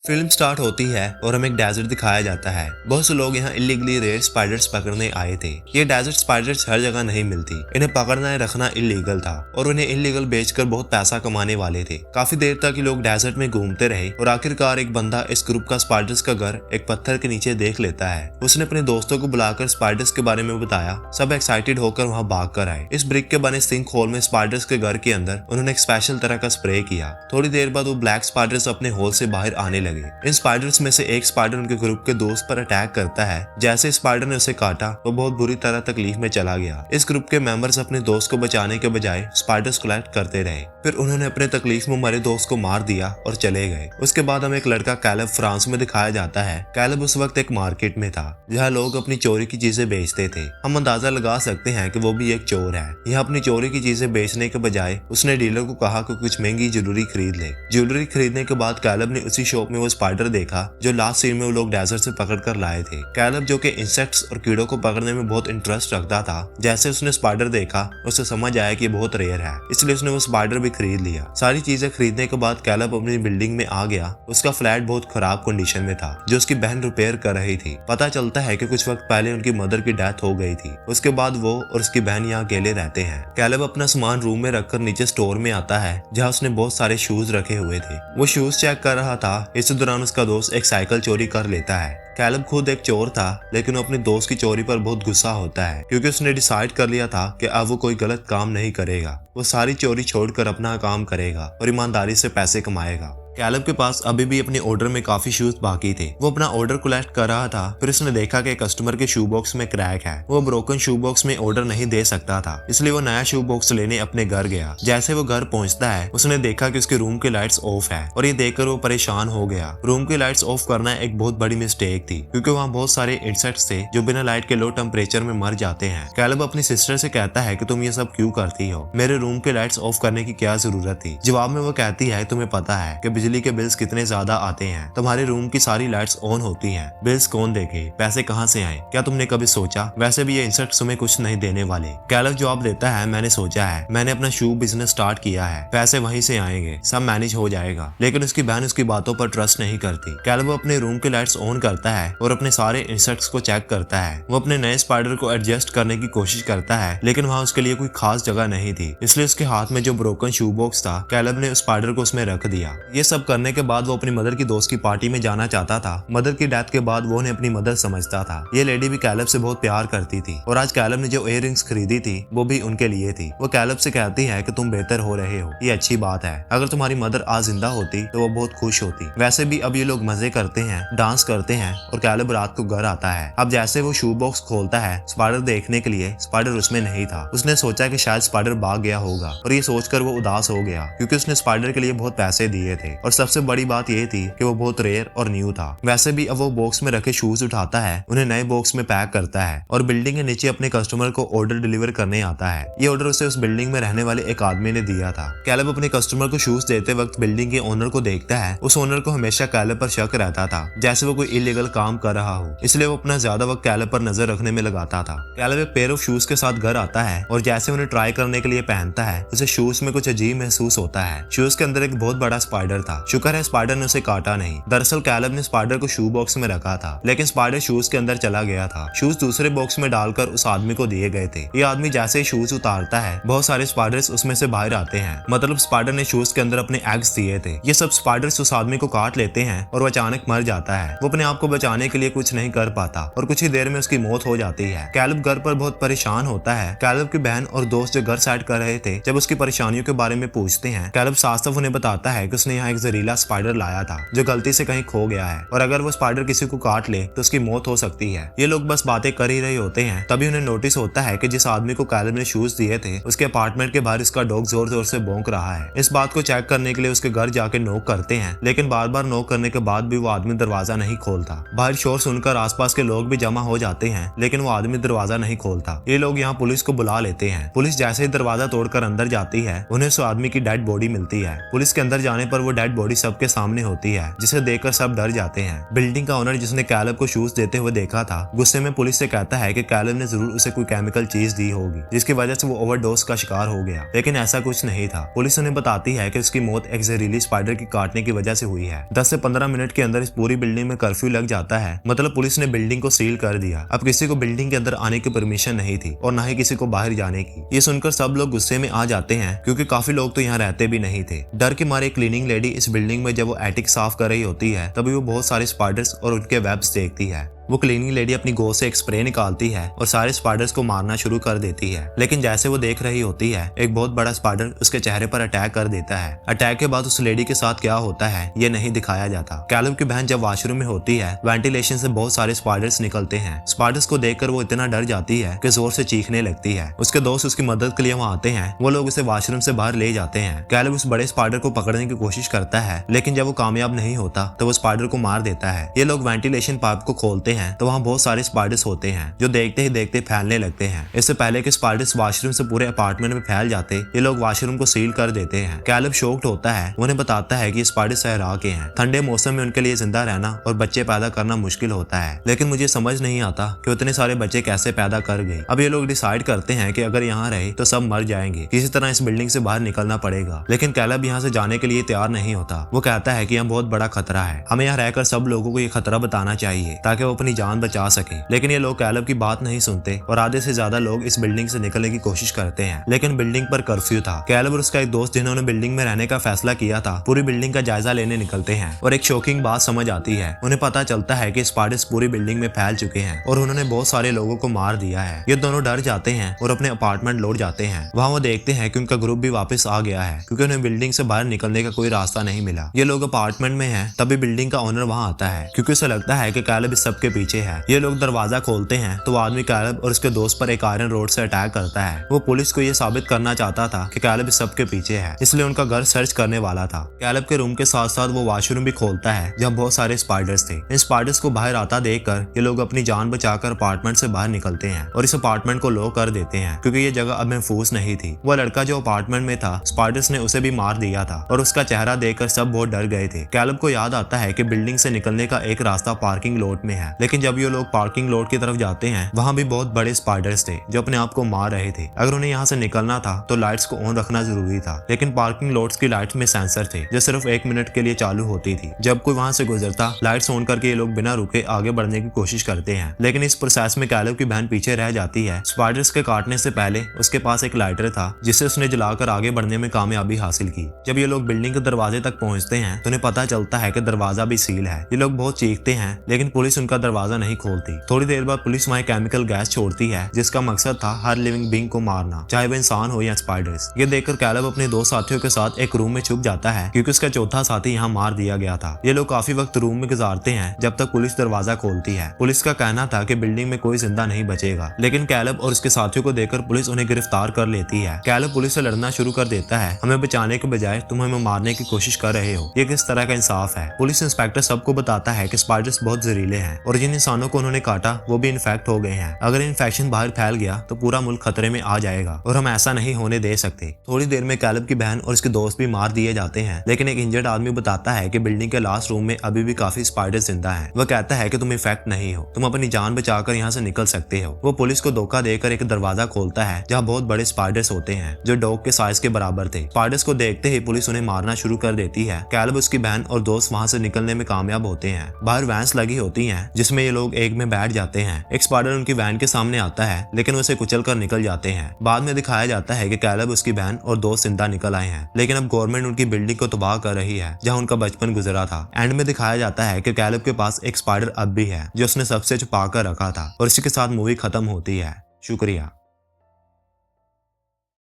Film start होती है और हमें एक डेजर्ट दिखाया जाता है। बहुत से लोग यहाँ इलीगली रेयर स्पाइडर्स पकड़ने आए थे। ये डेजर्ट स्पाइडर्स हर जगह नहीं मिलती, इन्हें पकड़ना या रखना इलीगल था और उन्हें इलीगल बेचकर बहुत पैसा कमाने वाले थे। काफी देर तक ये लोग डेजर्ट में घूमते रहे और आखिरकार एक बंदा इस ग्रुप का स्पाइडर्स का घर एक पत्थर के नीचे देख लेता है। उसने अपने दोस्तों को बुलाकर स्पाइडर्स के बारे में बताया। सब एक्साइटेड होकर वहाँ भाग कर आए। इस ब्रिक के बने सिंक होल में स्पाइडर्स के घर के अंदर उन्होंने एक स्पेशल तरह का स्प्रे किया। थोड़ी देर बाद वो ब्लैक स्पाइडर्स अपने होल से बाहर आने लगे। इन स्पाइडर्स में से एक स्पाइडर उनके ग्रुप के दोस्त पर अटैक करता है। जैसे स्पाइडर ने उसे काटा वो बहुत बुरी तरह तकलीफ में चला गया। इस ग्रुप के मेंबर्स अपने दोस्त को बचाने के बजाय स्पाइडर्स कलेक्ट करते रहे। फिर उन्होंने अपने तकलीफ में मरे दोस्त को मार दिया और चले गए। उसके बाद हमें एक लड़का कैलब फ्रांस में दिखाया जाता है। कैलब उस वक्त एक मार्केट में था जहाँ लोग अपनी चोरी की चीजें बेचते थे। हम अंदाजा लगा सकते हैं कि वो भी एक चोर है। यह अपनी चोरी की चीजें बेचने के बजाय उसने डीलर को कहा कि कुछ महंगी ज्वेलरी खरीद ले। ज्वेलरी खरीदने के बाद कैलब ने उसी शॉप में वो स्पाइडर देखा जो लास्ट सीन में वो लोग डेजर्ट से पकड़ कर लाए थे। कैलब जो कि इंसेक्ट्स और कीड़ों को पकड़ने में बहुत इंटरेस्ट रखता था, जैसे उसने स्पाइडर देखा उसे समझ आया कि ये बहुत रेयर है, इसलिए उसने वो स्पाइडर भी खरीद लिया। सारी चीजें खरीदने के बाद कैलब अपनी बिल्डिंग में आ गया। उसका फ्लैट बहुत खराब कंडीशन में था जो उसकी बहन रिपेयर कर रही थी। पता चलता है कि कुछ वक्त पहले उनकी मदर की डेथ हो गई थी। उसके बाद वो और उसकी बहन यहाँ अकेले रहते हैं। कैलब अपना सामान रूम में रखकर नीचे स्टोर में आता है जहाँ उसने बहुत सारे शूज रखे हुए थे। वो शूज चेक कर रहा था। इसी दौरान उसका दोस्त एक साइकिल चोरी कर लेता है। कैलब खुद एक चोर था लेकिन वो अपने दोस्त की चोरी पर बहुत गुस्सा होता है क्योंकि उसने डिसाइड कर लिया था कि अब वो कोई गलत काम नहीं करेगा। वो सारी चोरी छोड़कर अपना काम करेगा और ईमानदारी से पैसे कमाएगा। कैलब के पास अभी भी अपने ऑर्डर में काफी शूज बाकी थे। वो अपना ऑर्डर कलेक्ट कर रहा था। फिर उसने देखा कि कस्टमर के शू बॉक्स में क्रैक है। वो ब्रोकन शू बॉक्स में ऑर्डर नहीं दे सकता था, इसलिए वो नया शू बॉक्स लेने अपने घर गया। जैसे वो घर पहुंचता है उसने देखा कि उसके रूम की लाइट्स ऑफ है और ये देखकर वो परेशान हो गया। रूम की लाइट्स ऑफ करना एक बहुत बड़ी मिस्टेक थी क्योंकि वहाँ बहुत सारे इंसेक्ट्स थे जो बिना लाइट के लो टेम्परेचर में मर जाते हैं। कैलब अपनी सिस्टर से कहता है कि तुम ये सब क्यों करती हो, मेरे रूम के लाइट्स ऑफ करने की क्या जरूरत थी। जवाब में वो कहती है तुम्हें पता है कि बिजली के बिल्स कितने ज्यादा आते हैं, तुम्हारे रूम की सारी लाइट्स ऑन होती हैं, बिल्स कौन देखे, पैसे कहाँ से आए, क्या तुमने कभी सोचा, वैसे भी ये इंसेक्ट्स तुम्हें कुछ नहीं देने वाले। कैलब जवाब देता है मैंने सोचा है, मैंने अपना शू बिजनेस स्टार्ट किया है, पैसे वहीं से आएंगे, सब मैनेज हो जाएगा। लेकिन उसकी बहन उसकी बातों पर ट्रस्ट नहीं करती। कैलब अपने रूम की लाइट्स ऑन करता है और अपने सारे इंसेक्ट्स को चेक करता है। वो अपने नए स्पाइडर को एडजस्ट करने की कोशिश करता है लेकिन वहाँ उसके लिए कोई खास जगह नहीं थी, इसलिए उसके हाथ में जो ब्रोकन शू बॉक्स था कैलब ने उस स्पाइडर को उसमें रख दिया। ये सब करने के बाद वो अपनी मदर की दोस्त की पार्टी में जाना चाहता था। मदर की डेथ के बाद वो उन्हें अपनी मदर समझता था। ये लेडी भी कैलब से बहुत प्यार करती थी और आज कैलब ने जो इयररिंग्स खरीदी थी वो भी उनके लिए थी। वो कैलब से कहती है कि तुम बेहतर हो रहे हो, ये अच्छी बात है, अगर तुम्हारी मदर आज जिंदा होती तो वो बहुत खुश होती। वैसे भी अब ये लोग मजे करते हैं, डांस करते हैं और कैलब रात को घर आता है। अब जैसे वो शू बॉक्स खोलता है स्पाइडर देखने के लिए, स्पाइडर उसमें नहीं था। उसने सोचा कि शायद स्पाइडर भाग गया होगा और ये सोचकर वो उदास हो गया क्योंकि उसने स्पाइडर के लिए बहुत पैसे दिए थे और सबसे बड़ी बात ये थी कि वो बहुत रेयर और न्यू था। वैसे भी अब वो बॉक्स में रखे शूज उठाता है, उन्हें नए बॉक्स में पैक करता है और बिल्डिंग के नीचे अपने कस्टमर को ऑर्डर डिलीवर करने आता है। ये ऑर्डर उसे उस बिल्डिंग में रहने वाले एक आदमी ने दिया था। कैलब अपने कस्टमर को शूज देते वक्त बिल्डिंग के ओनर को देखता है। उस ओनर को हमेशा कैलब पर शक रहता था जैसे वो कोई इलीगल काम कर रहा हो, इसलिए वो अपना ज्यादा वक्त कैलब पर नजर रखने में लगाता था। कैलब एक पेयर ऑफ शूज के साथ घर आता है और जैसे उन्हें ट्राई करने के लिए पहनता है उसे शूज में कुछ अजीब महसूस होता है। शूज के अंदर एक बहुत बड़ा स्पाइडर था। शुक्र है स्पाइडर ने उसे काटा नहीं। दरअसल कैलब ने स्पाइडर को शू बॉक्स में रखा था लेकिन स्पाइडर शूज के अंदर चला गया था। शूज दूसरे बॉक्स में डालकर उस आदमी को दिए गए थे। ये आदमी जैसे ही शूज उतारता है बहुत सारे स्पाइडर्स उसमें से बाहर आते हैं। मतलब स्पाइडर ने शूज के अंदर अपने एग्स दिए थे। ये सब स्पाइडर्स उस आदमी को काट लेते हैं और वो अचानक मर जाता है। वो अपने आप को बचाने के लिए कुछ नहीं कर पाता और कुछ ही देर में उसकी मौत हो जाती है। कैलब घर पर बहुत परेशान होता है। कैलब की बहन और दोस्त जो घर साइड कर रहे थे जब उसकी परेशानियों के बारे में पूछते हैं, कैलब साफ साफ उन्हें बताता है कि उसने यहाँ एक जहरीला स्पाइडर लाया था जो गलती से कहीं खो गया है और अगर वो स्पाइडर किसी को काट ले तो उसकी मौत हो सकती है। ये लोग बस बातें कर ही रहे होते हैं तभी उन्हें नोटिस होता है कि जिस आदमी को कैलब ने शूज दिए थे उसके अपार्टमेंट के बाहर इसका डॉग जोर जोर से भौंक रहा है। इस बात को चेक करने के लिए उसके घर जाके नॉक करते हैं लेकिन बार बार नॉक करने के बाद भी वो आदमी दरवाजा नहीं खोलता। बाहर शोर सुनकर आसपास के लोग भी जमा हो जाते हैं लेकिन वो आदमी दरवाजा नहीं खोलता। ये लोग यहाँ पुलिस को बुला लेते हैं। पुलिस जैसे ही दरवाजा तोड़कर अंदर जाती है उन्हें उस आदमी की डेड बॉडी मिलती है। पुलिस के अंदर जाने पर वो डेड डेड बॉडी सबके सामने होती है, जिसे देखकर सब डर जाते हैं। बिल्डिंग का ओनर जिसने कैलब को शूज देते हुए देखा था, गुस्से में पुलिस से कहता है कि कैलब ने जरूर उसे कोई केमिकल चीज दी होगी, जिसकी वजह से वो ओवरडोज का शिकार हो गया, लेकिन ऐसा कुछ नहीं था। पुलिस उन्हें बताती है कि उसकी मौत एक जहरीली स्पाइडर की काटने की वजह से हुई है। 10 से 15 मिनट के अंदर इस पूरी बिल्डिंग में कर्फ्यू लग जाता है, मतलब पुलिस ने बिल्डिंग को सील कर दिया। अब किसी को बिल्डिंग के अंदर आने की परमिशन नहीं थी और न ही किसी को बाहर जाने की। ये सुनकर सब लोग गुस्से में आ जाते हैं, क्योंकि काफी लोग तो यहाँ रहते भी नहीं थे। डर के मारे क्लीनिंग लेडी इस बिल्डिंग में जब वो एटिक साफ कर रही होती है, तभी वो बहुत सारे स्पाइडर्स और उनके वेब्स देखती है। वो क्लीनिंग लेडी अपनी गो से एक स्प्रे निकालती है और सारे स्पाइडर्स को मारना शुरू कर देती है, लेकिन जैसे वो देख रही होती है, एक बहुत बड़ा स्पाइडर उसके चेहरे पर अटैक कर देता है। अटैक के बाद उस लेडी के साथ क्या होता है ये नहीं दिखाया जाता। कैलब की बहन जब वॉशरूम में होती है, वेंटिलेशन से बहुत सारे स्पाइडर्स निकलते हैं। स्पाइडर्स को देखकर वो इतना डर जाती है कि जोर से चीखने लगती है। उसके दोस्त उसकी मदद के लिए वहाँ आते हैं, वो लोग उसे वॉशरूम से बाहर ले जाते हैं। कैलब उस बड़े स्पाइडर को पकड़ने की कोशिश करता है, लेकिन जब वो कामयाब नहीं होता तो वो स्पाइडर को मार देता है। ये लोग वेंटिलेशन पाइप को खोलते हैं तो वहाँ बहुत सारे स्पाइडर्स होते हैं, जो देखते ही देखते फैलने लगते हैं। इससे पहले कि स्पाइडर्स वॉशरूम से पूरे अपार्टमेंट में फैल जाते, ये लोग वॉशरूम को सील कर देते हैं। कैलब शॉक्ड होता है, उन्हें बताता है कि स्पाइडर सहरा के हैं। ठंडे मौसम में उनके लिए जिंदा रहना और बच्चे पैदा करना मुश्किल होता है, लेकिन मुझे समझ नहीं आता कि उतने सारे बच्चे कैसे पैदा कर गए। अब ये लोग डिसाइड करते हैं कि अगर यहाँ रहे तो सब मर जाएंगे, किसी तरह इस बिल्डिंग से बाहर निकलना पड़ेगा। लेकिन कैलब यहाँ से जाने के लिए तैयार नहीं होता। वो कहता है कि यहाँ बहुत बड़ा खतरा है, हमें यहाँ रहकर सब लोगों को ये खतरा बताना चाहिए ताकि वो अपनी जान बचा सके। लेकिन ये लोग कैलब की बात नहीं सुनते और आधे से ज्यादा लोग इस बिल्डिंग से निकलने की कोशिश करते हैं, लेकिन बिल्डिंग पर कर्फ्यू था। कैलब और उसका एक दोस्त जिन्होंने बिल्डिंग में रहने का फैसला किया था, पूरी बिल्डिंग का जायजा लेने निकलते हैं और एक शॉकिंग बात समझ आती है। उन्हें पता चलता है कि स्पाइडर्स पूरी बिल्डिंग में फैल चुके हैं और उन्होंने बहुत सारे लोगों को मार दिया है। ये दोनों डर जाते हैं और अपने अपार्टमेंट लौट जाते हैं। वहाँ वो देखते हैं कि उनका ग्रुप भी वापस आ गया है, क्योंकि उन्हें बिल्डिंग से बाहर निकलने का कोई रास्ता नहीं मिला। ये लोग अपार्टमेंट में हैं, तभी बिल्डिंग का ओनर वहाँ आता है, क्योंकि उसे लगता है कि कैलब इस सबके पीछे है। ये लोग दरवाजा खोलते हैं तो आदमी कैलब और उसके दोस्त पर एक आयरन रोड से अटैक करता है। वो पुलिस को ये साबित करना चाहता था कि कैलब इस सबके पीछे है, इसलिए उनका घर सर्च करने वाला था। कैलब के रूम के साथ साथ वो वॉशरूम भी खोलता है, जहाँ बहुत सारे स्पाइडर्स थे। इन स्पाइडर्स को बाहर आता देखकर ये लोग अपनी जान बचाकर अपार्टमेंट से बाहर निकलते हैं और इस अपार्टमेंट को लॉक कर देते हैं, क्योंकि ये जगह अब महफूज नहीं थी। वो लड़का जो अपार्टमेंट में था, स्पाइडर्स ने उसे भी मार दिया था और उसका चेहरा देखकर सब बहुत डर गए थे। कैलब को याद आता है कि बिल्डिंग से निकलने का एक रास्ता पार्किंग लॉट में है, लेकिन जब ये लोग पार्किंग लॉट की तरफ जाते हैं, वहाँ भी बहुत बड़े स्पाइडर्स थे जो अपने आप को मार रहे थे। अगर उन्हें यहाँ से निकलना था तो लाइट्स को ऑन रखना जरूरी था, लेकिन पार्किंग लॉट्स की लाइट्स में सेंसर थे जो सिर्फ 1 मिनट के लिए चालू होती थी। जब कोई वहाँ से गुजरता, लाइट्स ऑन करके ये लोग बिना रुके आगे बढ़ने की कोशिश करते हैं, लेकिन इस प्रोसेस में कैलब की बहन पीछे रह जाती है। स्पाइडर्स के काटने से पहले उसके पास एक लाइटर था, जिसे उसने जलाकर आगे बढ़ने में कामयाबी हासिल की। जब ये लोग बिल्डिंग के दरवाजे तक पहुंचते हैं तो उन्हें पता चलता है कि दरवाजा भी सील है। ये लोग बहुत चीखते हैं, लेकिन पुलिस उनका दरवाजा नहीं खोलती। थोड़ी देर बाद पुलिस वहाँ केमिकल गैस छोड़ती है, जिसका मकसद था हर लिविंग बीइंग को मारना, चाहे वो इंसान हो या स्पाइडर्स। ये देखकर कैलब अपने 2 साथियों के साथ एक रूम में छुप जाता है, क्योंकि उसका चौथा साथी यहाँ मार दिया गया था। ये लोग काफी वक्त रूम में गुजारते हैं जब तक पुलिस दरवाजा खोलती है। पुलिस का कहना था कि बिल्डिंग में कोई जिंदा नहीं बचेगा, लेकिन कैलब और उसके साथियों को देखकर पुलिस उन्हें गिरफ्तार कर लेती है। कैलब पुलिस से लड़ना शुरू कर देता है, हमें बचाने के बजाय तुम हमें मारने की कोशिश कर रहे हो, ये किस तरह का इंसाफ है। पुलिस इंस्पेक्टर सबको बताता है कि स्पाइडर्स बहुत जहरीले हैं और जिन इंसानों को उन्होंने काटा वो भी इन्फेक्ट हो गए हैं। अगर इन्फेक्शन बाहर फैल गया तो पूरा मुल्क खतरे में आ जाएगा और हम ऐसा नहीं होने दे सकते। थोड़ी देर में कैलब की बहन और उसके दोस्त भी मार दिए जाते हैं, लेकिन एक इंजर्ड आदमी बताता है कि बिल्डिंग के लास्ट रूम में अभी भी काफी स्पाइडर जिंदा हैं। वह कहता है कि तुम इफेक्ट नहीं हो, तुम अपनी जान बचाकर यहाँ से निकल सकते हो। वो पुलिस को धोखा देकर एक दरवाजा खोलता है जहाँ बहुत बड़े स्पाइडर्स होते हैं जो डॉग के साइज के बराबर थे। स्पाइडर्स को देखते ही पुलिस उन्हें मारना शुरू कर देती है। कैलब, उसकी बहन और दोस्त वहाँ से निकलने में कामयाब होते हैं। बाहर वैन्स लगी होती हैं जिसमें ये लोग एक में बैठ जाते हैं। एक स्पाइडर उनकी वैन के सामने आता है, लेकिन उसे कुचल कर निकल जाते हैं। बाद में दिखाया जाता है कि कैलब, उसकी बहन और दोस्त जिंदा निकल आए हैं, लेकिन अब गवर्नमेंट उनकी बिल्डिंग को तबाह कर रही है जहाँ उनका बचपन गुजरा था। एंड में दिखाया जाता है कि कैलब के पास एक स्पाइडर अब भी है जो उसने सबसे छुपा कर रखा था, और इसी के साथ मूवी खत्म होती है। शुक्रिया।